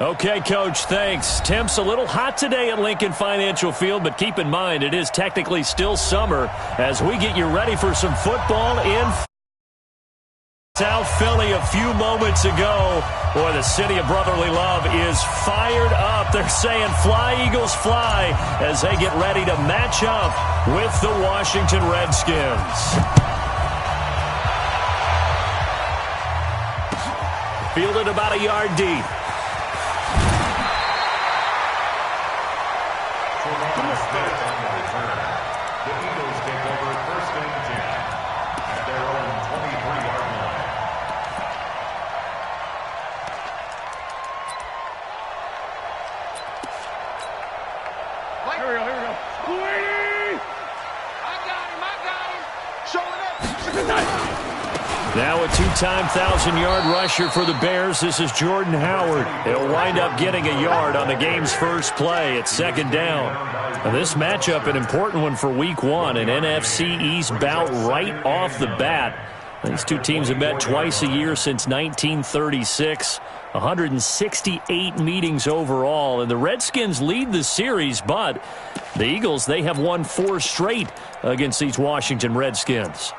Okay, Coach, thanks. Temps a little hot today at Lincoln Financial Field, but keep in mind it is technically still summer as we get you ready for some football in South Philly a few moments ago. Boy, the city of brotherly love is fired up. They're saying fly, Eagles, fly, as they get ready to match up with the Washington Redskins. Fielded about a yard deep. The Eagles take over first and 10 at their own 23-yard line. Here we go. Sweetie! I got him. Showing up. Now a two-time 1,000-yard rusher for the Bears. This is Jordan Howard. He'll wind up getting a yard on the game's first play at second down. Now this matchup, an important one for Week 1, an NFC East bout right off the bat. These two teams have met twice a year since 1936. 168 meetings overall, and the Redskins lead the series, but the Eagles, they have won 4 straight against these Washington Redskins.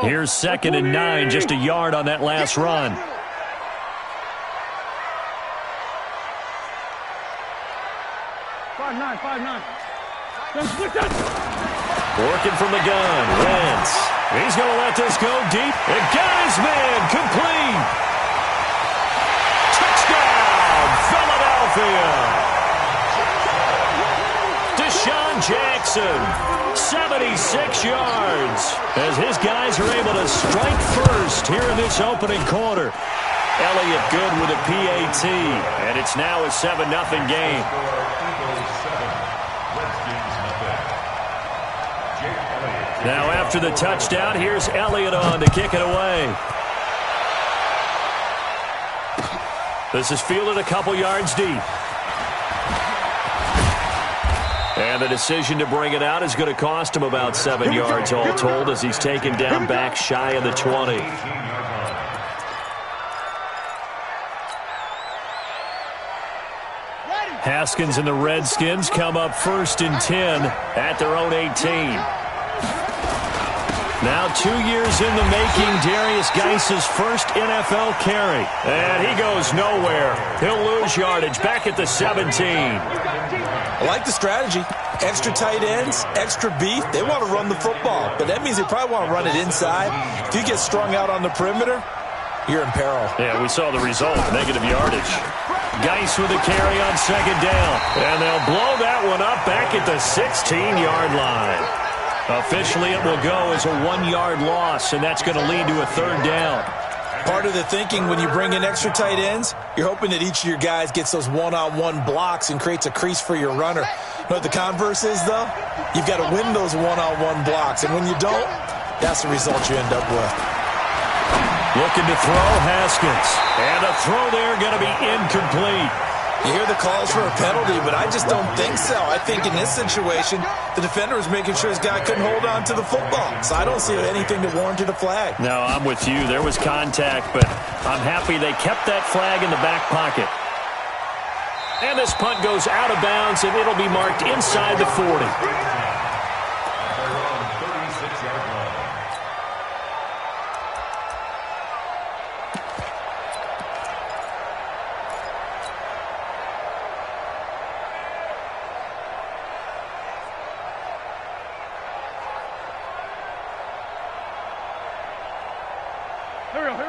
Here's 2nd and 9, just a yard on that last run. Working from the gun, Wentz. He's going to let this go deep. And got his man, complete. Touchdown, Philadelphia. Deshaun Jackson, 76 yards, as his guys are able to strike first here in this opening quarter. Elliott good with a PAT, and it's now a 7-0 game. Now after the touchdown, here's Elliott on to kick it away. This is fielded a couple yards deep. And the decision to bring it out is going to cost him about 7 yards all told, as he's taken down back shy of the 20. Haskins and the Redskins come up 1st and 10 at their own 18. Now 2 years in the making, Darius Geis's first NFL carry. And he goes nowhere. He'll lose yardage back at the 17. I like the strategy. Extra tight ends, extra beef. They want to run the football, but that means they probably want to run it inside. If you get strung out on the perimeter, you're in peril. Yeah, we saw the result, negative yardage. Geis with a carry on 2nd down. And they'll blow that one up back at the 16-yard line. Officially, it will go as a 1-yard loss, and that's going to lead to a 3rd down. Part of the thinking when you bring in extra tight ends, you're hoping that each of your guys gets those one-on-one blocks and creates a crease for your runner. You know what the converse is, though? You've got to win those one-on-one blocks, and when you don't, that's the result you end up with. Looking to throw, Haskins. And a throw there going to be incomplete. You hear the calls for a penalty, but I just don't think so. I think in this situation, the defender was making sure his guy couldn't hold on to the football. So I don't see anything that warranted a flag. No, I'm with you. There was contact, but I'm happy they kept that flag in the back pocket. And this punt goes out of bounds, and it'll be marked inside the 40.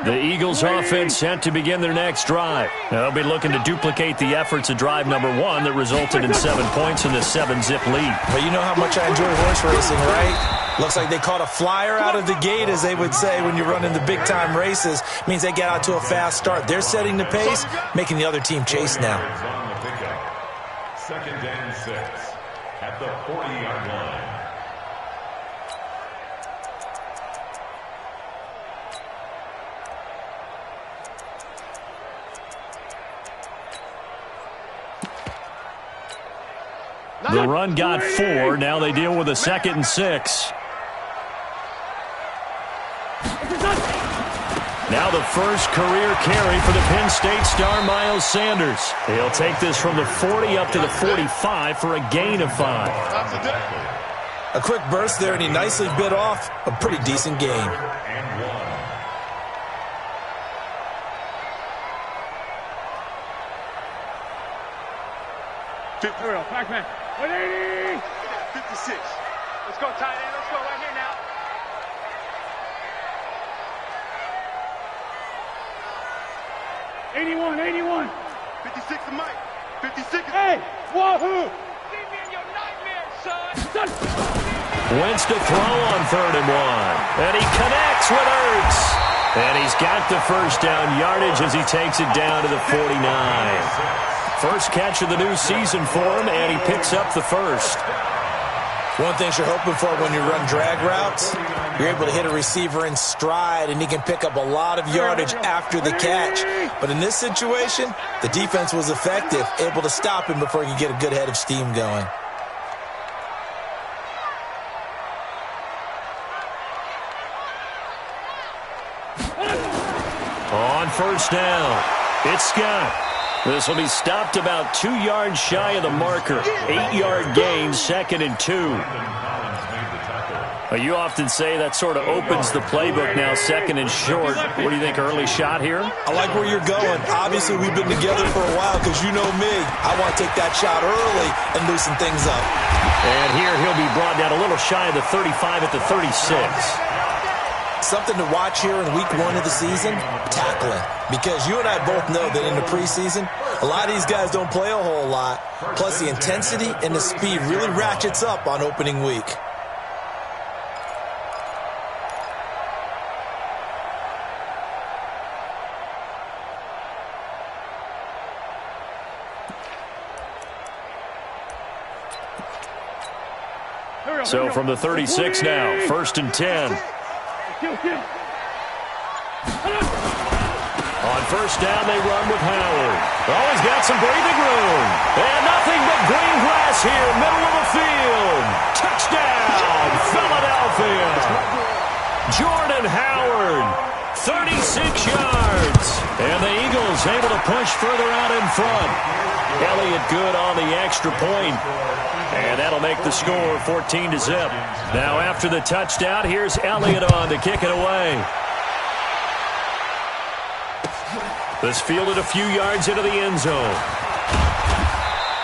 The Eagles offense set to begin their next drive. They'll be looking to duplicate the efforts of drive number 1 that resulted in 7 points in the 7-zip lead. Well, you know how much I enjoy horse racing, right? Looks like they caught a flyer out of the gate, as they would say when you're running the big-time races. Means they get out to a fast start. They're setting the pace, making the other team chase now. 2nd and 6 at the 40-yard line. The run got 4. Now they deal with a 2nd and 6. Now the first career carry for the Penn State star Miles Sanders. He'll take this from the 40 up to the 45 for a gain of 5. A quick burst there, and he nicely bit off a pretty decent gain. Pac-Man. 180. 56. Let's go, tight end. Let's go right here now. '81. 56 to Mike. 56. Hey, wahoo! See me in your nightmares, son. Wentz to throw on 3rd and 1. And he connects with Ertz. And he's got the first down yardage as he takes it down to the 49. First catch of the new season for him, and he picks up the first. One thing you're hoping for when you run drag routes, you're able to hit a receiver in stride, and he can pick up a lot of yardage after the catch. But in this situation, the defense was effective, able to stop him before he could get a good head of steam going. On first down, it's Scott. This will be stopped about 2 yards shy of the marker. 8-yard gain, 2nd and 2. Well, you often say that sort of opens the playbook now, 2nd and short. What do you think, early shot here? I like where you're going. Obviously, we've been together for a while because you know me. I want to take that shot early and loosen things up. And here he'll be brought down a little shy of the 35 at the 36. Something to watch here in week 1 of the season, tackling. Because you and I both know that in the preseason, a lot of these guys don't play a whole lot. Plus, the intensity and the speed really ratchets up on opening week. So from the 36 now, 1st and 10. On first down, they run with Howard. Oh, he's got some breathing room. And nothing but green grass here, middle of the field. Touchdown, Philadelphia. Jordan Howard, 36 yards. And the Eagles able to push further out in front. Elliott good on the extra point. And that'll make the score 14-0. Now after the touchdown, here's Elliott on to kick it away. This fielded a few yards into the end zone.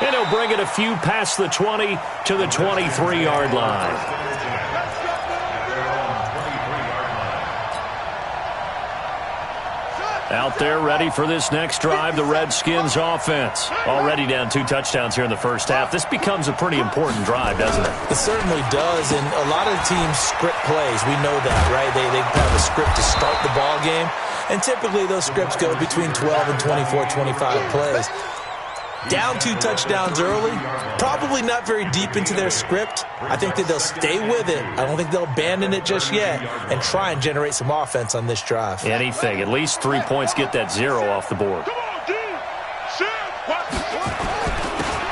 And he'll bring it a few past the 20 to the 23-yard line. Out there ready for this next drive, the Redskins offense. Already down 2 touchdowns here in the first half. This becomes a pretty important drive, doesn't it? It certainly does, and a lot of teams script plays. We know that, right? They have a script to start the ball game, and typically those scripts go between 12 and 24, 25 plays. Down 2 touchdowns early, probably not very deep into their script. I think that they'll stay with it. I don't think they'll abandon it just yet and try and generate some offense on this drive. Anything. At least 3 points, get that 0 off the board.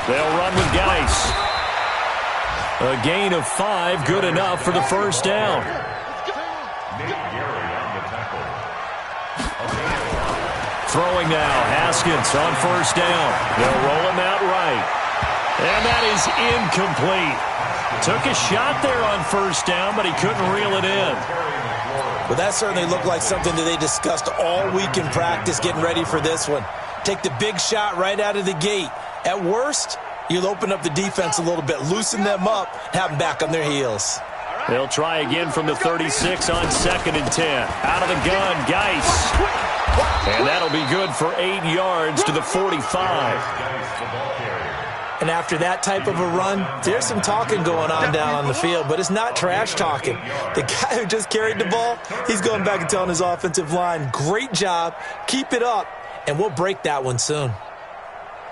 They'll run with Geis. A gain of 5, good enough for the first down. Throwing now, Haskins on first down. They'll roll him out right. And that is incomplete. Took a shot there on first down, but he couldn't reel it in. Well, that certainly looked like something that they discussed all week in practice getting ready for this one. Take the big shot right out of the gate. At worst, you'll open up the defense a little bit, loosen them up, have them back on their heels. They'll try again from the 36 on 2nd and 10. Out of the gun, Geis. And that'll be good for 8 yards to the 45. And after that type of a run, there's some talking going on down on the field, but it's not trash talking. The guy who just carried the ball, he's going back and telling his offensive line, great job, keep it up, and we'll break that one soon.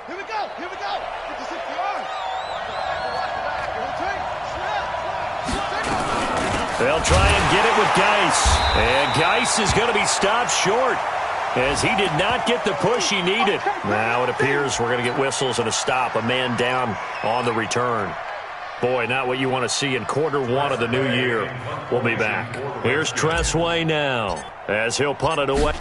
Here we go. 56 yards. They'll try and get it with Geis. And Geis is going to be stopped short as he did not get the push he needed. Now it appears we're going to get whistles and a stop, a man down on the return. Boy, not what you want to see in quarter one of the new year. We'll be back. Here's Tressway now as he'll punt it away.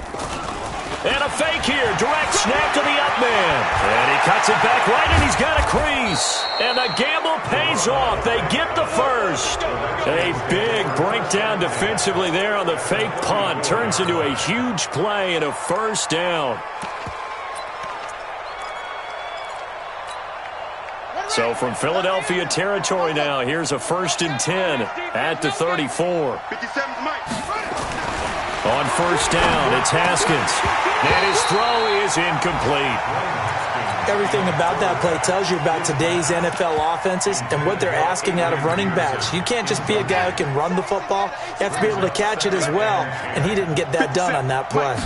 And a fake here. Direct snap to the up man. And he cuts it back right, and he's got a crease. And the gamble pays off. They get the first. A big breakdown defensively there on the fake punt. Turns into a huge play and a first down. So from Philadelphia territory now, here's a 1st and 10 at the 34. 57's Mike. On first down, it's Haskins. And his throw is incomplete. Everything about that play tells you about today's NFL offenses and what they're asking out of running backs. You can't just be a guy who can run the football. You have to be able to catch it as well, and he didn't get that done on that play.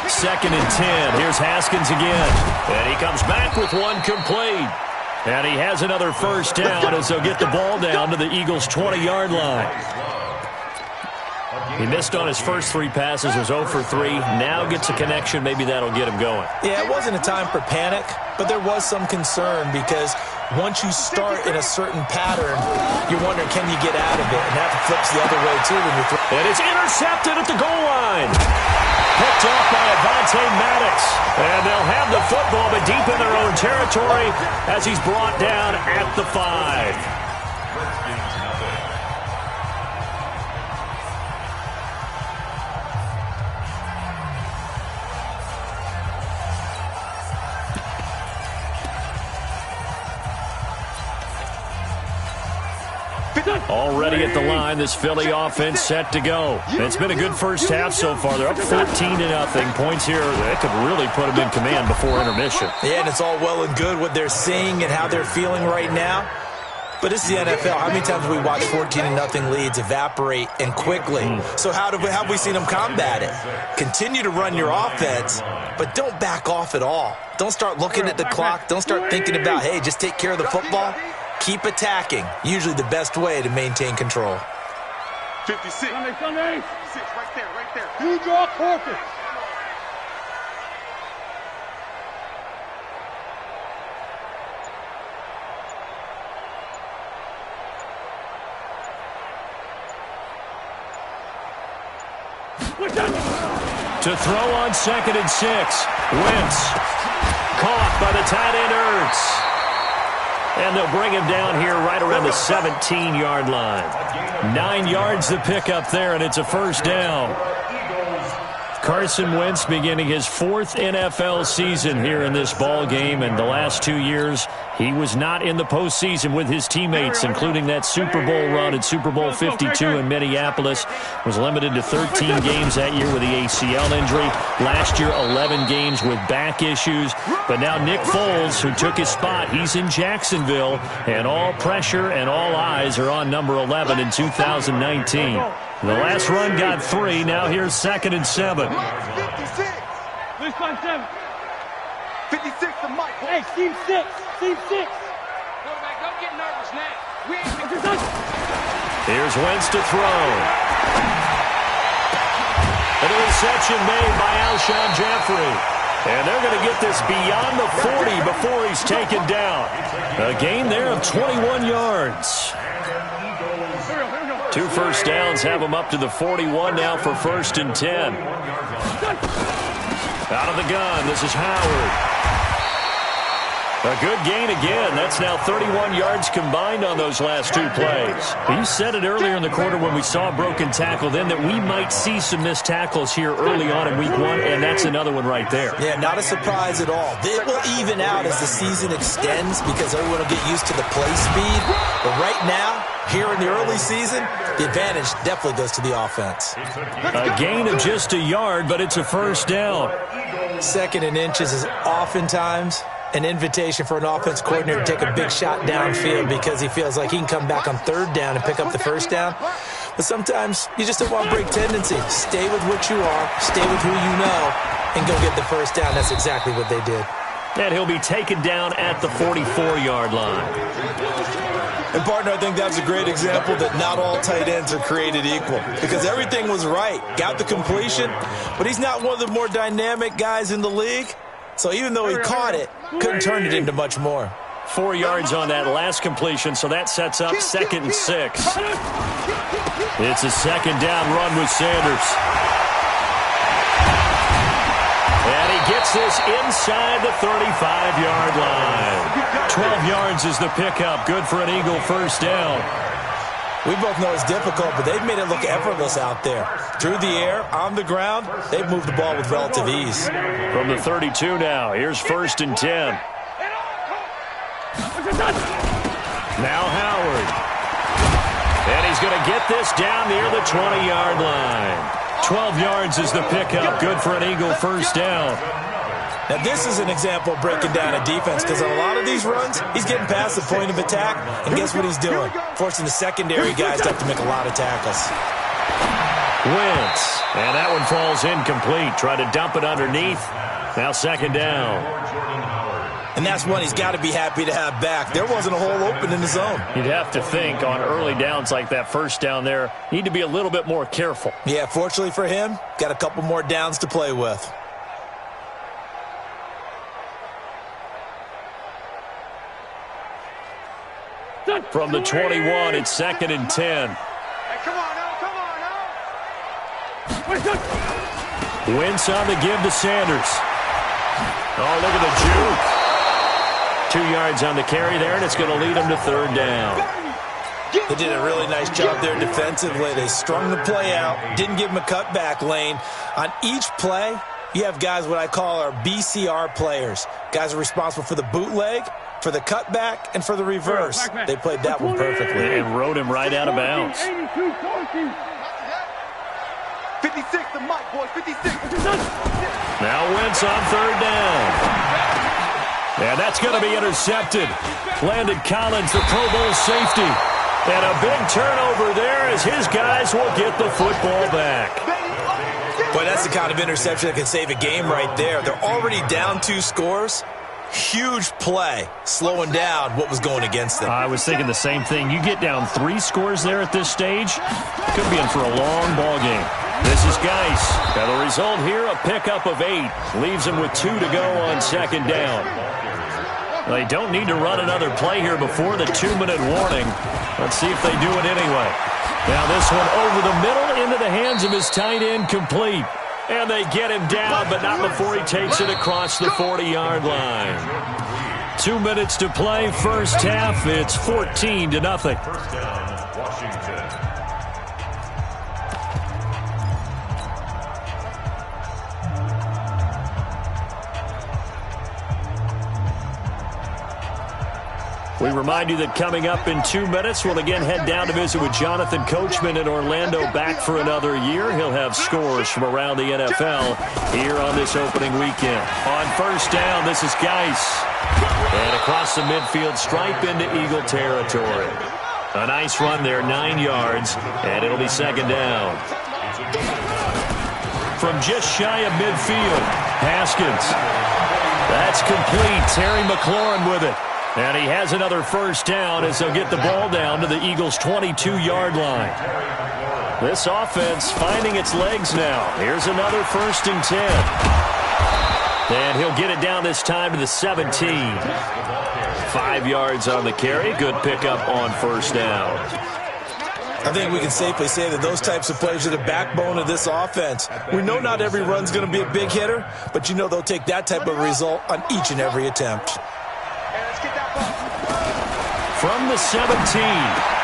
2nd and 10. Here's Haskins again. And he comes back with one complete. And he has another first down as they'll get the ball down to the Eagles' 20-yard line. He missed on his first 3 passes, was 0 for 3. Now gets a connection. Maybe that'll get him going. Yeah, it wasn't a time for panic, but there was some concern because once you start in a certain pattern, you're wondering, can you get out of it? And that flips the other way, too, when you throw. And it's intercepted at the goal line. Picked off by Avonte Maddox. And they'll have the football, but deep in their own territory as he's brought down at the 5. Already at the line, this Philly offense set to go. It's been a good first half so far. They're up 14-0. Points here that could really put them in command before intermission. Yeah, and it's all well and good what they're seeing and how they're feeling right now. But this is the NFL. How many times have we watched 14-0 leads evaporate and quickly? So how have we seen them combat it? Continue to run your offense, but don't back off at all. Don't start looking at the clock. Don't start thinking about, hey, just take care of the football. Keep attacking. Usually the best way to maintain control. 56. Sunday. 56, right there. You draw corpus. To throw on 2nd and 6. Wentz. Caught by the tight end Ertz. And they'll bring him down here right around the 17-yard line. 9 yards to pick up there, and it's a first down. Carson Wentz beginning his 4th NFL season here in this ball game, and the last 2 years he was not in the postseason with his teammates, including that Super Bowl run at Super Bowl 52 in Minneapolis. Was limited to 13 games that year with the ACL injury. Last year, 11 games with back issues. But now Nick Foles, who took his spot, he's in Jacksonville, and all pressure and all eyes are on number 11 in 2019. The last run got 3. Now here's 2nd and 7. 56. 56 to Mike. Hey, team 6. Quarterback, don't get nervous now. Here's Wentz to throw. An interception made by Alshon Jeffrey. And they're going to get this beyond the 40 before he's taken down. A gain there of 21 yards. 2 first downs have him up to the 41 now for 1st and 10. Out of the gun, this is Howard. A good gain again. That's now 31 yards combined on those last 2 plays. You said it earlier in the quarter when we saw a broken tackle then that we might see some missed tackles here early on in week 1, and that's another one right there. Yeah, not a surprise at all. It will even out as the season extends because everyone will get used to the play speed. But right now, here in the early season, the advantage definitely goes to the offense. A gain of just a yard, but it's a first down. 2nd and inches is oftentimes an invitation for an offense coordinator to take a big shot downfield because he feels like he can come back on 3rd down and pick up the first down. But sometimes you just don't want to break tendency. Stay with what you are, stay with who you know, and go get the first down. That's exactly what they did. And he'll be taken down at the 44-yard line. And, partner, I think that's a great example that not all tight ends are created equal because everything was right. Got the completion, but he's not one of the more dynamic guys in the league. So even though he caught it, couldn't turn it into much more. 4 yards on that last completion, so that sets up 2nd and 6. It's a 2nd down run with Sanders. And he gets this inside the 35-yard line. 12 yards is the pickup. Good for an Eagle 1st down. We both know it's difficult, but they've made it look effortless out there. Through the air, on the ground, they've moved the ball with relative ease. From the 32 now, here's 1st and 10. Now Howard. And he's going to get this down near the 20-yard line. 12 yards is the pickup. Good for an Eagle 1st down. Now, this is an example of breaking down a defense, because on a lot of these runs, he's getting past the point of attack, and guess what he's doing? Forcing the secondary guys to have to make a lot of tackles. Wentz. And that one falls incomplete. Try to dump it underneath. Now 2nd down. And that's one he's got to be happy to have back. There wasn't a hole open in the zone. You'd have to think on early downs like that 1st down there, need to be a little bit more careful. Yeah, fortunately for him, got a couple more downs to play with. From the 21, it's 2nd and 10. Hey, come on now. Wentz on the give to Sanders. Oh, look at the juke. 2 yards on the carry there, and it's going to lead him to 3rd down. They did a really nice job there defensively. They strung the play out, didn't give him a cutback lane. On each play, you have guys what I call our BCR players. Guys are responsible for the bootleg, for the cutback, and for the reverse. They played that one perfectly. And rode him right out of bounds. 56 to Mike, boys. 56. Now Wentz on 3rd down. And that's going to be intercepted. Landon Collins, the Pro Bowl safety. And a big turnover there as his guys will get the football back. Boy, that's the kind of interception that can save a game right there. They're already down 2 scores. Huge play, slowing down what was going against them. I was thinking the same thing. You get down 3 scores there at this stage, could be in for a long ball game. This is Geis. Now the result here, a pickup of 8. Leaves him with 2 to go on 2nd down. They don't need to run another play here before the 2-minute warning. Let's see if they do it anyway. Now this one over the middle into the hands of his tight end, complete. And they get him down, but not before he takes it across the 40-yard line. 2 minutes to play, 1st half. It's 14-0. 1st down, Washington. We remind you that coming up in 2 minutes, we'll again head down to visit with Jonathan Coachman in Orlando, back for another year. He'll have scores from around the NFL here on this opening weekend. On 1st down, this is Geis. And across the midfield stripe into Eagle territory. A nice run there, 9 yards, and it'll be 2nd down. From just shy of midfield, Haskins. That's complete. Terry McLaurin with it. And he has another 1st down as they'll get the ball down to the Eagles' 22-yard line. This offense finding its legs now. Here's another 1st and 10. And he'll get it down this time to the 17. 5 yards on the carry. Good pickup on 1st down. I think we can safely say that those types of plays are the backbone of this offense. We know not every run's going to be a big hitter, but you know they'll take that type of result on each and every attempt. From the 17,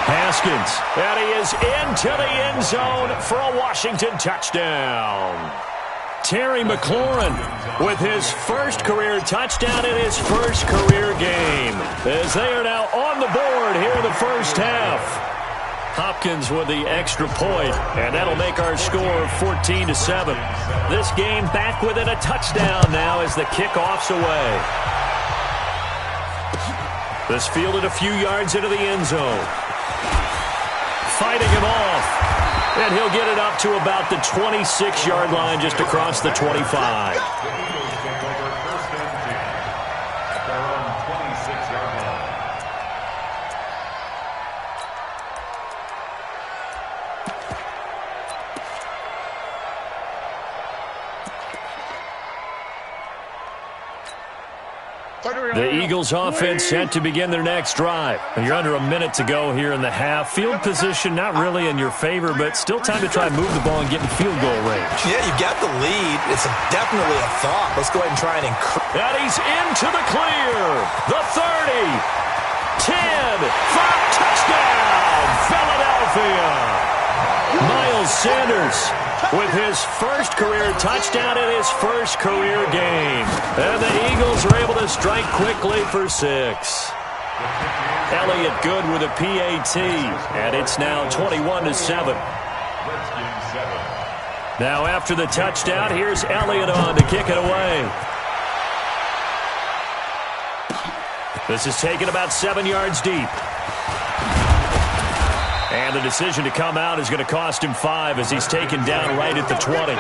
Haskins. And he is into the end zone for a Washington touchdown. Terry McLaurin with his 1st career touchdown in his 1st career game. As they are now on the board here in the 1st half. Hopkins with the extra point, and that'll make our score 14-7. This game back within a touchdown now as the kickoff's away. This fielded a few yards into the end zone. Fighting him off. And he'll get it up to about the 26-yard line, just across the 25. The Eagles offense set to begin their next drive. You're under a minute to go here in the half. Field position not really in your favor, but still time to try and move the ball and get in field goal range. Yeah, you've got the lead. It's definitely a thought. Let's go ahead and try and increase. And he's into the clear. The 30. 10. 5. Touchdown. Philadelphia. Miles Sanders with his first career touchdown in his first career game. And the Eagles are able to strike quickly for 6. Elliott good with a PAT, and it's now 21-7. Now after the touchdown, here's Elliott on to kick it away. This is taken about 7 yards deep. And the decision to come out is going to cost him 5 as he's taken down right at the 20.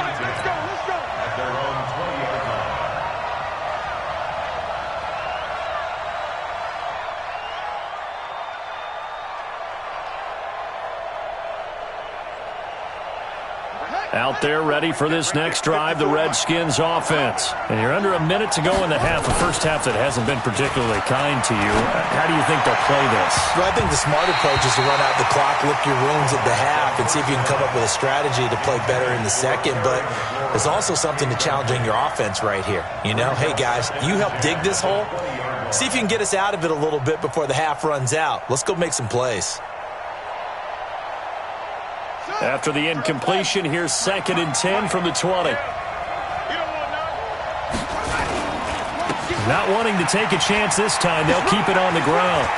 Out there ready for this next drive, the Redskins offense. And you're under a minute to go in the half, a first half that hasn't been particularly kind to you. How do you think they'll play this? Well, I think the smart approach is to run out the clock, lick your wounds at the half, and see if you can come up with a strategy to play better in the second. But there's also something to challenging your offense right here. You know, hey, guys, you help dig this hole. See if you can get us out of it a little bit before the half runs out. Let's go make some plays. After the incompletion, here's 2nd and 10 from the 20. Not wanting to take a chance this time, they'll keep it on the ground.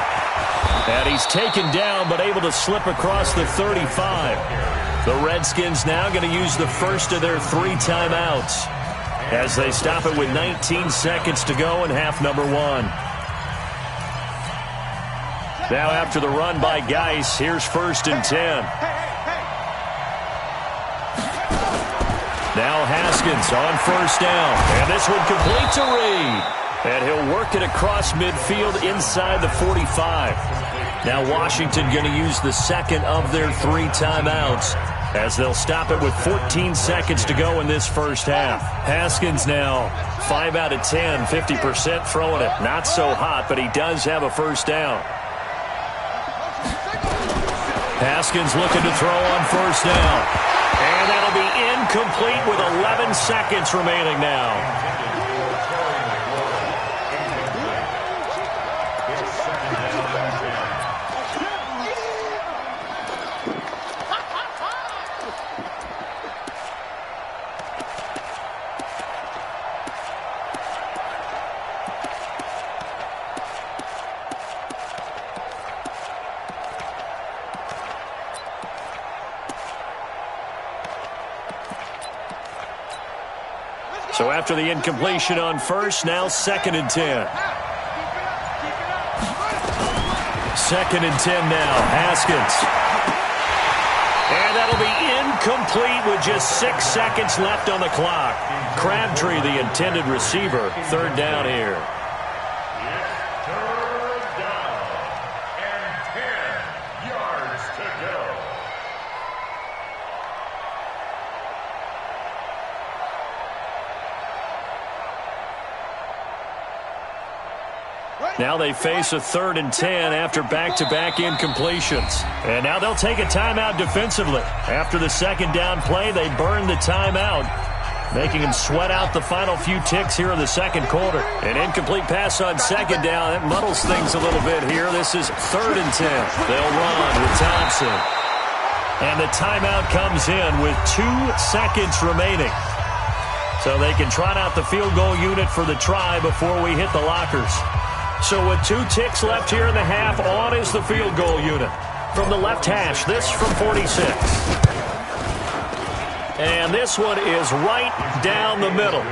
And he's taken down, but able to slip across the 35. The Redskins now going to use the first of their 3 timeouts as they stop it with 19 seconds to go in half number 1. Now after the run by Geis, here's 1st and 10. Now Haskins on 1st down. And this one complete to Reed. And he'll work it across midfield inside the 45. Now Washington going to use the 2nd of their 3 timeouts as they'll stop it with 14 seconds to go in this first half. Haskins now 5 out of 10, 50% throwing it. Not so hot, but he does have a 1st down. Haskins looking to throw on 1st down. And that'll be incomplete with 11 seconds remaining now. So after the incompletion on 1st, now 2nd and 10. 2nd and 10 now. Haskins. And that'll be incomplete with just 6 seconds left on the clock. Crabtree, the intended receiver. 3rd down here. Now they face a 3rd and 10 after back-to-back incompletions. And now they'll take a timeout defensively. After the 2nd down play, they burn the timeout, making them sweat out the final few ticks here in the 2nd quarter. An incomplete pass on 2nd down. That muddles things a little bit here. This is 3rd and 10. They'll run with Thompson. And the timeout comes in with 2 seconds remaining. So they can trot out the field goal unit for the try before we hit the lockers. So with 2 ticks left here in the half, on is the field goal unit. From the left hash, this from 46. And this one is right down the middle.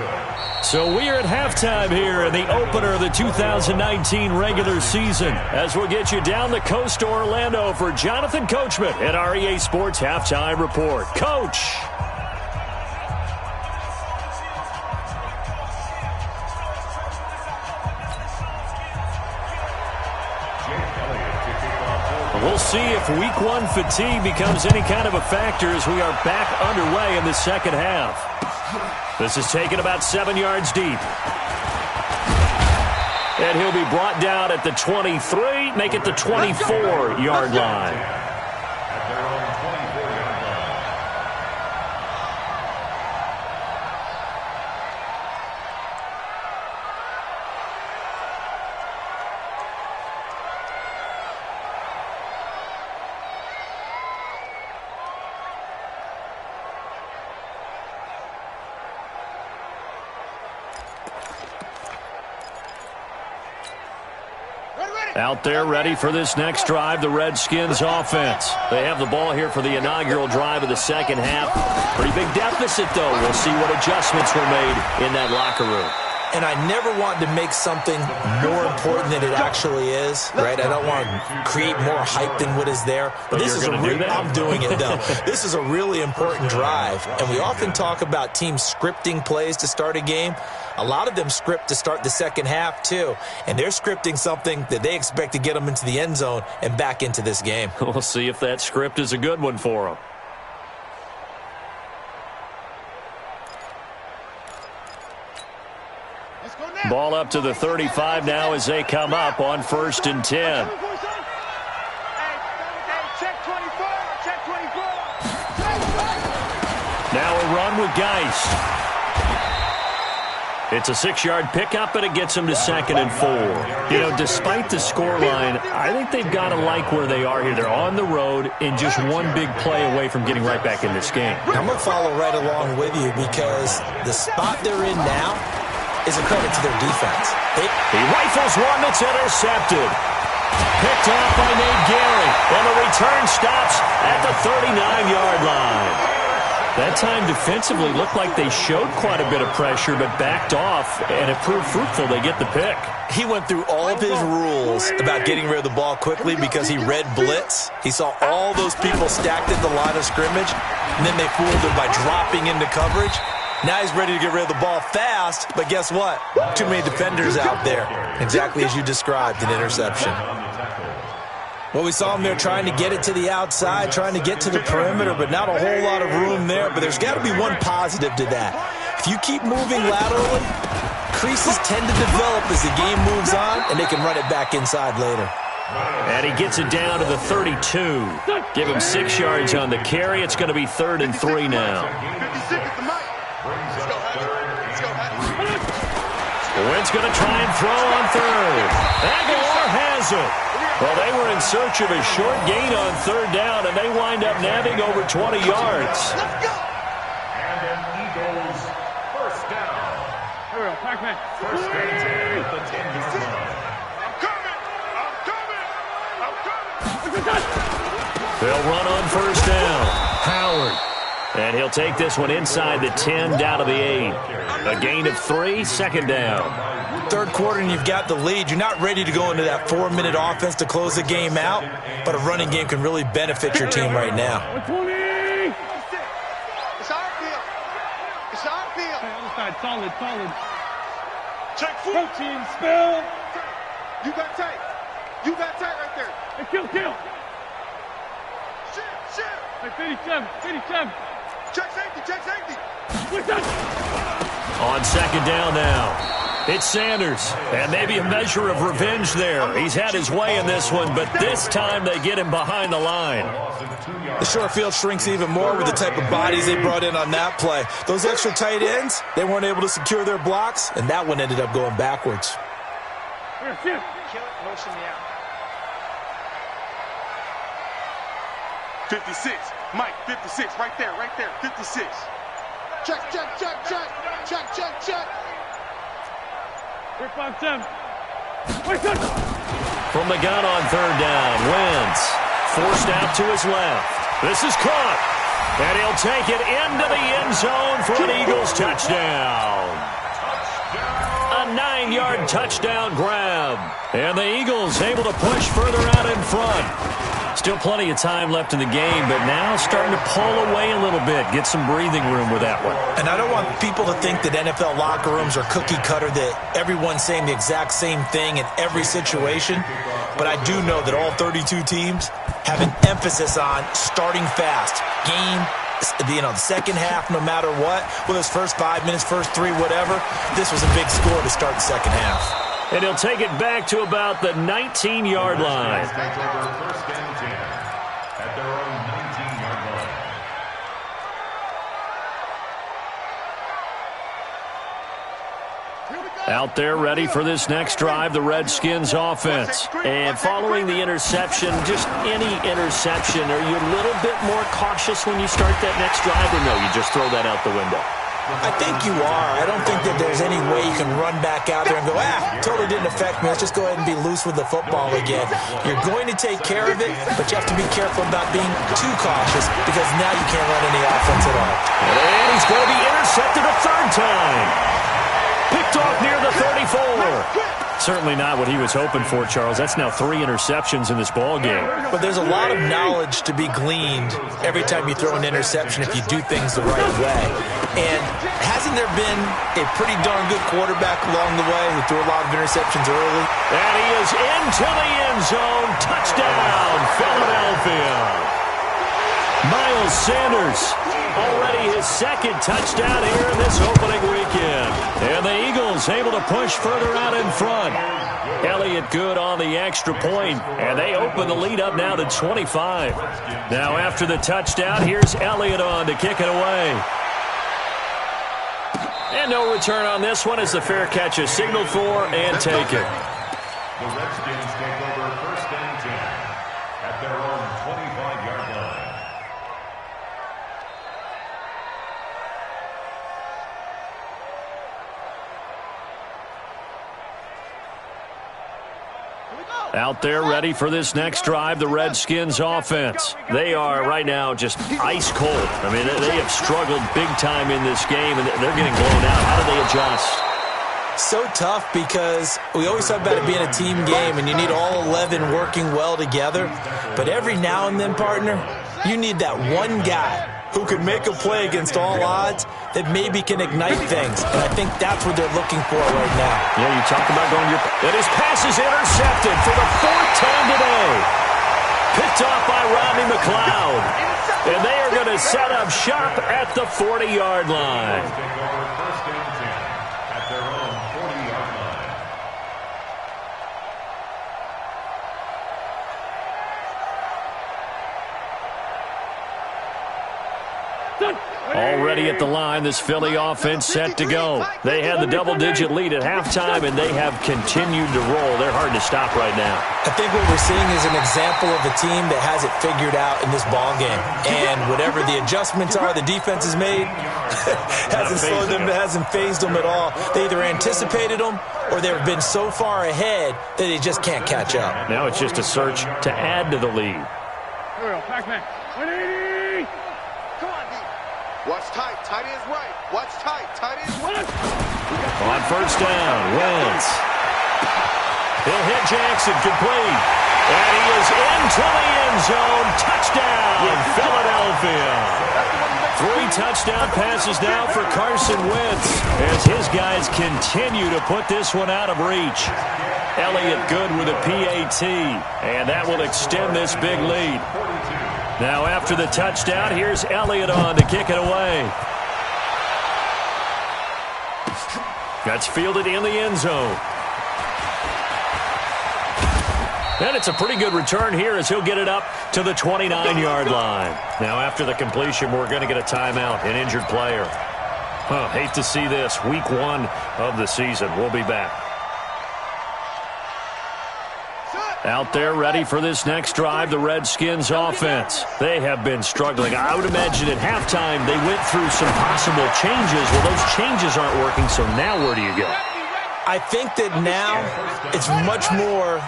So we are at halftime here in the opener of the 2019 regular season, as we'll get you down the coast to Orlando for Jonathan Coachman at our EA Sports Halftime Report. Coach! We'll see if Week 1 fatigue becomes any kind of a factor as we are back underway in the 2nd half. This is taken about 7 yards deep. And he'll be brought down at the 23, make it the 24-yard line. Out there ready for this next drive, the Redskins offense. They have the ball here for the inaugural drive of the second half. Pretty big deficit, though. We'll see what adjustments were made in that locker room. And I never want to make something more important than it actually is, right? I don't want to create more hype than what is there. But this is I'm doing it, though. This is a really important drive. And we often talk about teams scripting plays to start a game. A lot of them script to start the second half, too. And they're scripting something that they expect to get them into the end zone and back into this game. We'll see if that script is a good one for them. Ball up to the 35 now as they come up on 1st and 10. Now a run with Geist. It's a 6-yard pickup, and it gets them to 2nd and 4. You know, despite the scoreline, I think they've got to like where they are here. They're on the road and just one big play away from getting right back in this game. I'm going to follow right along with you because the spot they're in now is a credit to their defense. He rifles one that's intercepted. Picked off by Nate Gary, and the return stops at the 39-yard line. That time defensively looked like they showed quite a bit of pressure but backed off, and it proved fruitful. They get the pick. He went through all of his rules about getting rid of the ball quickly because he read blitz. He saw all those people stacked at the line of scrimmage, and then they fooled him by dropping into coverage. Now he's ready to get rid of the ball fast, but guess what? Too many defenders out there. Exactly as you described, an interception. Well, we saw him there trying to get it to the outside, trying to get to the perimeter, but not a whole lot of room there. But there's got to be one positive to that. If you keep moving laterally, creases tend to develop as the game moves on, and they can run it back inside later. And he gets it down to the 32. Give him 6 yards on the carry. It's going to be 3rd and 3 now. Wynn's going to try and throw on 3rd. Aguilar has it. Well, they were in search of a short gain on 3rd down, and they wind up nabbing over 20 yards. And an Eagles first down. First and 10 at the 10-yard line. I'm coming. They'll run on 1st down. Howard. And he'll take this one inside the 10, down to the 8. A gain of 3, 2nd down. Third quarter and you've got the lead. You're not ready to go into that 4-minute offense to close the game out, but a running game can really benefit your team right now. It's our field. It's our field. Solid. Check foot. Protein spill. You got tight. You got tight right there. Hey, kill. Shit. Hey, 57. Check safety. On 2nd down now. It's Sanders, and maybe a measure of revenge there. He's had his way in this one, but this time they get him behind the line. The short field shrinks even more with the type of bodies they brought in on that play. Those extra tight ends, they weren't able to secure their blocks, and that one ended up going backwards. Kill it, motion me out. 56. Mike, 56. Right there. 56. Check. 357. From the gun on 3rd down, Wentz forced out to his left. This is caught, and he'll take it into the end zone for an Eagles touchdown. A 9-yard touchdown grab, and the Eagles able to push further out in front. Still plenty of time left in the game, but now starting to pull away a little bit, get some breathing room with that one. And I don't want people to think that NFL locker rooms are cookie cutter, that everyone's saying the exact same thing in every situation. But I do know that all 32 teams have an emphasis on starting fast. Game, the second half, no matter what, whether it's first 5 minutes, first 3, whatever. This was a big score to start the second half. And he'll take it back to about the 19-yard line. Take over first and 10 at their own 19-yard line. Out there ready for this next drive, the Redskins offense. And following the interception, just any interception, are you a little bit more cautious when you start that next drive, or no, you just throw that out the window? I think you are. I don't think that there's any way you can run back out there and go, totally didn't affect me. Let's just go ahead and be loose with the football again. You're going to take care of it, but you have to be careful about being too cautious because now you can't run any offense at all. And he's going to be intercepted a third time. Picked off near the 34. Certainly not what he was hoping for, Charles. That's now 3 interceptions in this ball game. But there's a lot of knowledge to be gleaned every time you throw an interception if you do things the right way. And hasn't there been a pretty darn good quarterback along the way who threw a lot of interceptions early? And he is into the end zone. Touchdown, Philadelphia. Miles Sanders, already his second touchdown here in this opening weekend. And the Eagles able to push further out in front. Elliott good on the extra point, and they open the lead up now to 25. Now after the touchdown, here's Elliott on to kick it away. And no return on this one as the fair catch is signaled for and taken. The Redskins take over first and 10 at their own 25-yard line. Out there ready for this next drive, the Redskins offense. They are right now just ice cold. I mean, they have struggled big time in this game, and they're getting blown out. How do they adjust? So tough because we always talk about it being a team game, and you need all 11 working well together. But every now and then, partner, you need that one guy who can make a play against all odds that maybe can ignite things. And I think that's what they're looking for right now. Yeah, you talk about going your... And his pass is intercepted for the 4th time today. Picked off by Rodney McLeod. And they are going to set up shop at the 40-yard line. Take over first and 10 at their own 40-yard line. Already at the line, this Philly offense set to go. They had the double-digit lead at halftime, and they have continued to roll. They're hard to stop right now. I think what we're seeing is an example of a team that has it figured out in this ball game. And whatever the adjustments are the defense has made, hasn't phased them at all. They either anticipated them or they've been so far ahead that they just can't catch up. Now it's just a search to add to the lead. Here we go, Pac-Man. 180! Come on, D. Watch tight. Tight end's right. Watch tight. Tight end's right. On first down, Wentz. He'll hit Jackson, complete. And he is into the end zone. Touchdown, Philadelphia. 3 touchdown passes now for Carson Wentz as his guys continue to put this one out of reach. Elliott good with a PAT, and that will extend this big lead. Now after the touchdown, here's Elliott on to kick it away. That's fielded in the end zone. And it's a pretty good return here as he'll get it up to the 29-yard line. Now after the completion, we're going to get a timeout, an injured player. Hate to see this. Week 1 of the season. We'll be back. Out there ready for this next drive, the Redskins offense. They have been struggling. I would imagine at halftime they went through some possible changes. Well, those changes aren't working, so now where do you go? I think that now it's much more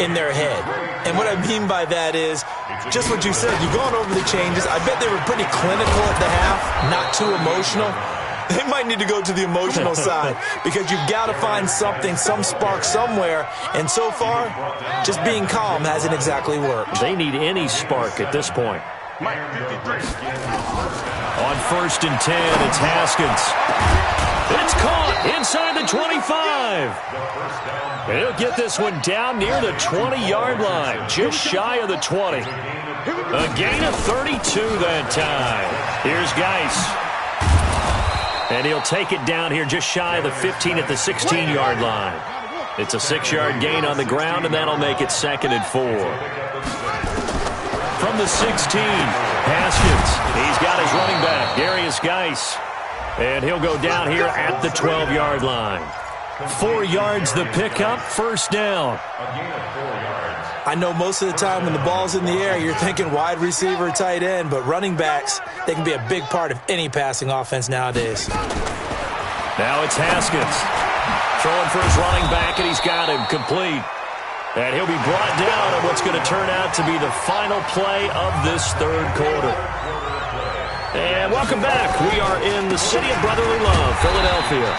in their head. And what I mean by that is just what you said. You've gone over the changes. I bet they were pretty clinical at the half, not too emotional. They might need to go to the emotional side because you've got to find something, some spark somewhere. And so far, just being calm hasn't exactly worked. They need any spark at this point. On first and 10, it's Haskins. It's caught inside the 25. He'll get this one down near the 20-yard line, just shy of the 20. A gain of 32 that time. Here's Geis. And he'll take it down here just shy of the 15 at the 16-yard line. It's a 6-yard gain on the ground, and that'll make it 2nd and 4. From the 16, Haskins. He's got his running back, Darius Geis. And he'll go down here at the 12-yard line. 4 yards the pickup, 1st down. I know most of the time when the ball's in the air, you're thinking wide receiver, tight end, but running backs, they can be a big part of any passing offense nowadays. Now it's Haskins. Throwing for his running back, and he's got him complete. And he'll be brought down on what's going to turn out to be the final play of this 3rd quarter. And welcome back. We are in the city of brotherly love, Philadelphia.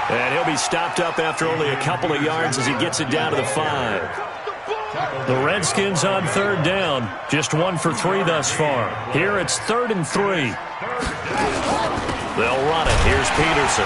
And he'll be stopped up after only a couple of yards as he gets it down to the 5. The Redskins on 3rd down. Just 1 for 3 thus far. Here it's 3rd and 3. They'll run it. Here's Peterson.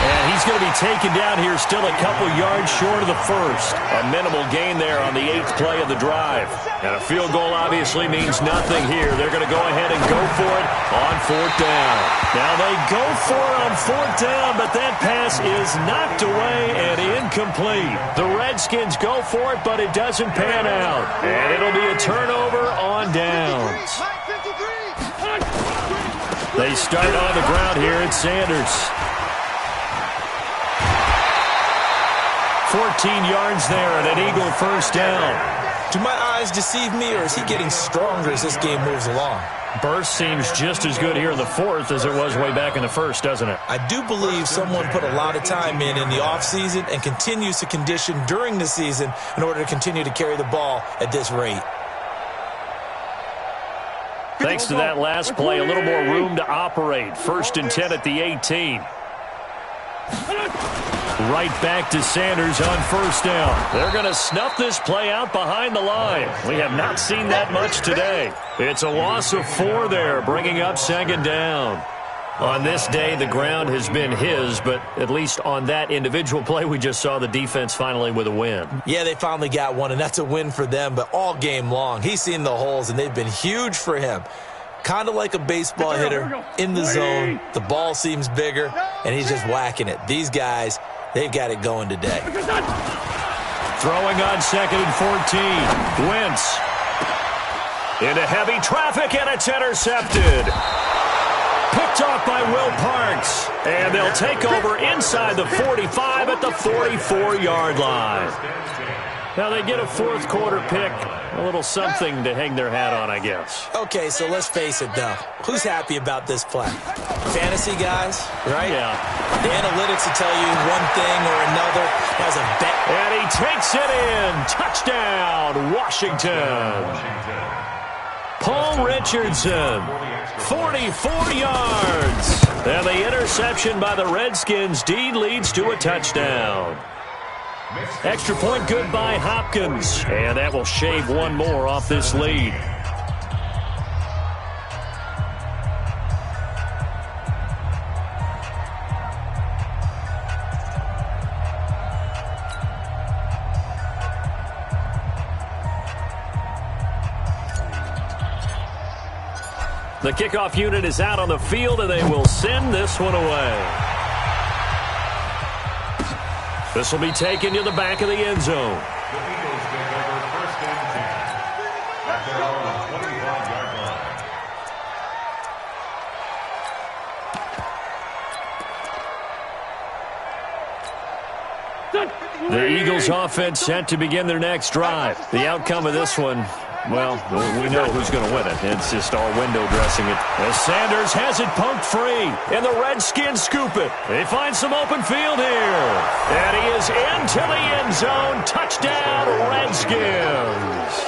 And he's going to be taken down here still a couple yards short of the 1st. A minimal gain there on the 8th play of the drive. And a field goal obviously means nothing here. They're going to go ahead and go for it on 4th down. Now they go for it on 4th down, but that pass is knocked away and incomplete. The Redskins go for it, but it doesn't pan out. And it'll be a turnover on downs. They start on the ground here at Sanders. 14 yards there and an Eagle 1st down. Do my eyes deceive me, or is he getting stronger as this game moves along? Burst seems just as good here in the 4th as it was way back in the 1st, doesn't it? I do believe someone put a lot of time in the offseason and continues to condition during the season in order to continue to carry the ball at this rate. Thanks to that last play, a little more room to operate. 1st and 10 at the 18. Right back to Sanders on 1st down. They're going to snuff this play out behind the line. We have not seen that much today. It's a loss of 4 there, bringing up 2nd down. On this day, the ground has been his, but at least on that individual play, we just saw the defense finally with a win. Yeah, they finally got one, and that's a win for them, but all game long, he's seen the holes, and they've been huge for him. Kind of like a baseball hitter in the zone. The ball seems bigger, and he's just whacking it. These guys, they've got it going today. Throwing on 2nd and 14. Wentz. Into heavy traffic, and it's intercepted. Picked off by Will Parks. And they'll take over inside the 45 at the 44-yard line. Now they get a 4th quarter pick. A little something to hang their hat on, I guess. Okay, so let's face it, though. Who's happy about this play? Fantasy guys, right? Yeah. The analytics will tell you one thing or another. As a bet. And he takes it in. Touchdown, Washington. Paul Richardson, 44 yards. And the interception by the Redskins. Dean leads to a touchdown. Extra point good by Hopkins. And that will shave 1 more off this lead. The kickoff unit is out on the field, and they will send this one away. This will be taken to the back of the end zone. The Eagles take over 1st and 10 at their own 25-yard line. The Eagles offense set to begin their next drive. The outcome of this one, well, we know who's going to win it. It's just all window dressing it. As Sanders has it poked free, and the Redskins scoop it. They find some open field here. And he is into the end zone. Touchdown, Redskins.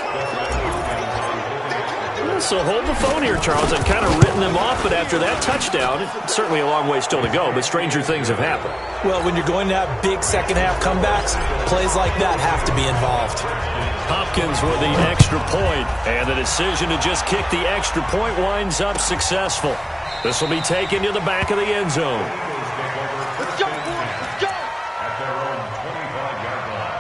So hold the phone here, Charles. I've kind of written them off, but after that touchdown, it's certainly a long way still to go, but stranger things have happened. Well, when you're going to have big second-half comebacks, plays like that have to be involved. Hopkins with the extra point, and the decision to just kick the extra point winds up successful. This will be taken to the back of the end zone. Let's go, boys. Let's go. At their own 25-yard line.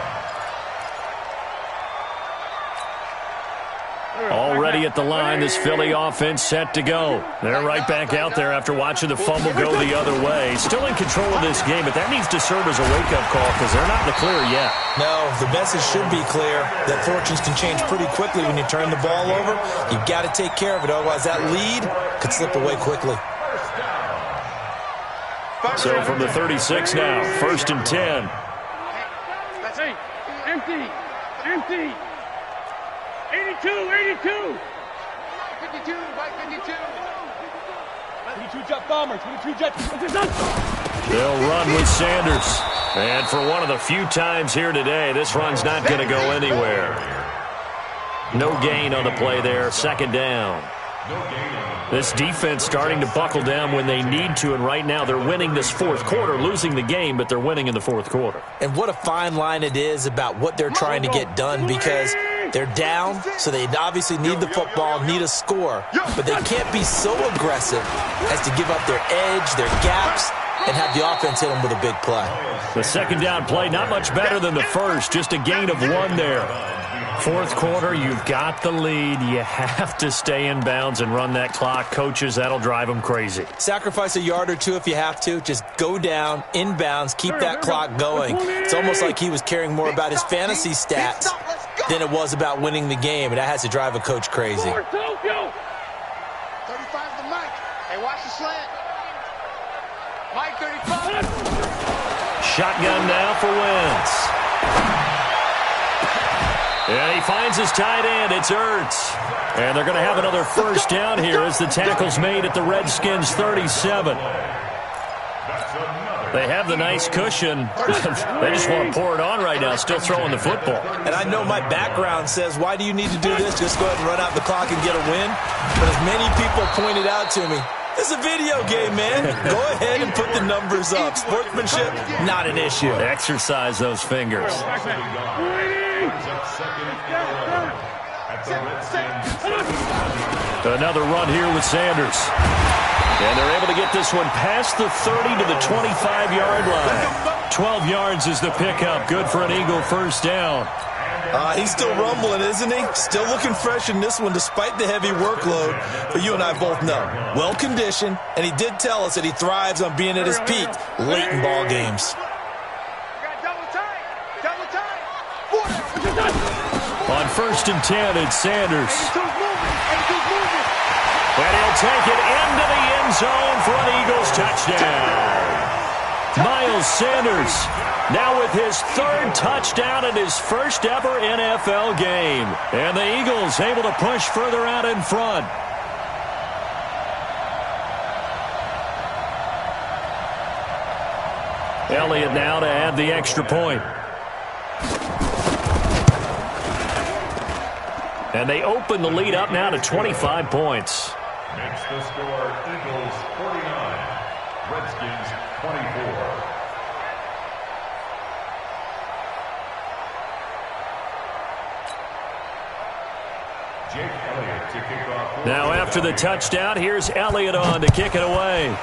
Already a at the line. This Philly offense set to go. They're right back out there after watching the fumble go the other way. Still in control of this game, but that needs to serve as a wake-up call because they're not in the clear yet. No, the message should be clear that fortunes can change pretty quickly when you turn the ball over. You've got to take care of it, otherwise that lead could slip away quickly. So from the 36 now, 1st and 10. Hey, empty. 82. 52, Mike 52. 22 jet bombers. 22 jet. They'll run with Sanders. And for one of the few times here today, this run's not going to go anywhere. No gain on the play there. 2nd down. This defense starting to buckle down when they need to, and right now they're winning this 4th quarter, losing the game, but they're winning in the 4th quarter. And what a fine line it is about what they're trying to get done, because they're down, so they obviously need the football, need a score, but they can't be so aggressive as to give up their edge, their gaps, and have the offense hit them with a big play. The 2nd down play, not much better than the first, just a gain of 1 there. 4th quarter, you've got the lead. You have to stay in bounds and run that clock. Coaches, that'll drive them crazy. Sacrifice a yard or two if you have to. Just go down, in bounds, keep that clock going. It's almost like he was caring more about his fantasy stats than it was about winning the game, and that has to drive a coach crazy. 35 to Mike. Hey, watch the slant. Mike 35. Shotgun now for Wentz. And he finds his tight end. It's Ertz. And they're going to have another 1st down here as the tackle's made at the Redskins' 37. They have the nice cushion. They just want to pour it on right now, still throwing the football. And I know my background says, why do you need to do this? Just go ahead and run out the clock and get a win. But as many people pointed out to me, it's a video game, man. Go ahead and put the numbers up. Sportsmanship, not an issue. Exercise those fingers. Another run here with Sanders. And they're able to get this one past the 30 to the 25-yard line. 12 yards is the pickup. Good for an Eagle 1st down. He's still rumbling, isn't he? Still looking fresh in this one despite the heavy workload. But you and I both know, well-conditioned, and he did tell us that he thrives on being at his peak late in ball games. On 1st and 10, it's Sanders. And he'll take it into the end zone for an Eagles touchdown. Miles Sanders now with his 3rd touchdown in his 1st ever NFL game. And the Eagles able to push further out in front. Elliott now to add the extra point. And they open the lead up now to 25 points. Makes the score Eagles 49, Redskins 24. Jake Elliott to kick off. Now after the touchdown, here's Elliott on to kick it away.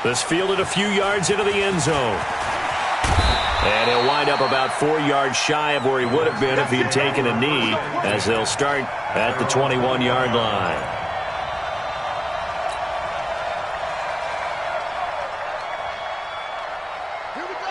This fielded a few yards into the end zone. And he'll wind up about 4 yards shy of where he would have been if he had taken a knee, as they'll start at the 21-yard line.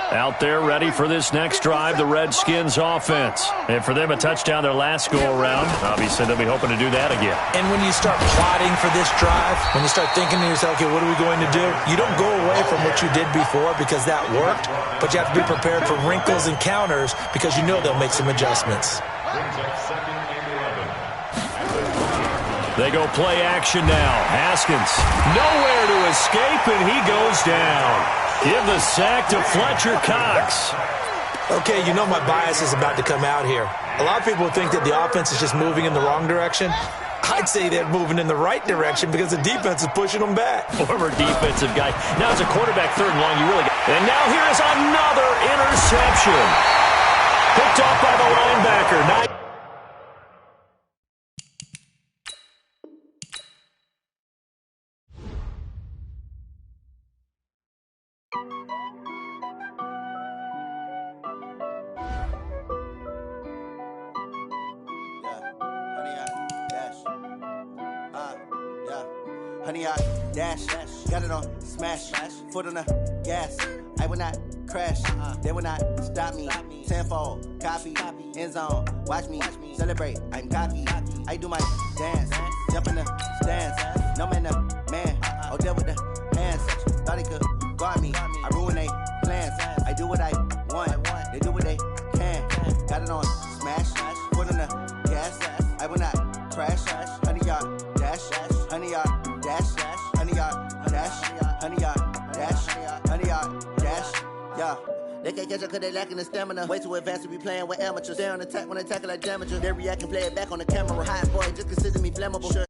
Out there ready for this next drive, the Redskins offense. And for them, a touchdown their last go-around. Obviously, they'll be hoping to do that again. And when you start plotting for this drive, when you start thinking to yourself, okay, what are we going to do? You don't go away from what you did before because that worked, but you have to be prepared for wrinkles and counters because you know they'll make some adjustments. They go play action now. Haskins, nowhere to escape, and he goes down. Give the sack to Fletcher Cox. Okay, you know my bias is about to come out here. A lot of people think that the offense is just moving in the wrong direction. I'd say they're moving in the right direction because the defense is pushing them back. Former defensive guy. Now it's a quarterback 3rd and long. You really got. And now here is another interception. Picked off by the linebacker. 100-yard dash. Got it on smash. Foot on the gas. I will not crash. They will not stop me. Tenfold, copy, end zone. Watch me celebrate. I'm cocky. I do my dance. Jump in the stands. No man, the man. Oh, there with the hands. Thought he could guard me. I ruin they plans. I do what I want. They do what they can. Got it on smash. Foot on the gas. I will not crash. 100-yard dash. 100-yard dash. 100-yard dash. 100-yard dash. 100-yard dash. Yeah. They can't catch up cause they lacking the stamina. Way too advanced to be playing with amateurs. Stay on attack when they tackle like damager. They react and play it back on the camera. Hot boy, just consider me flammable. Sure.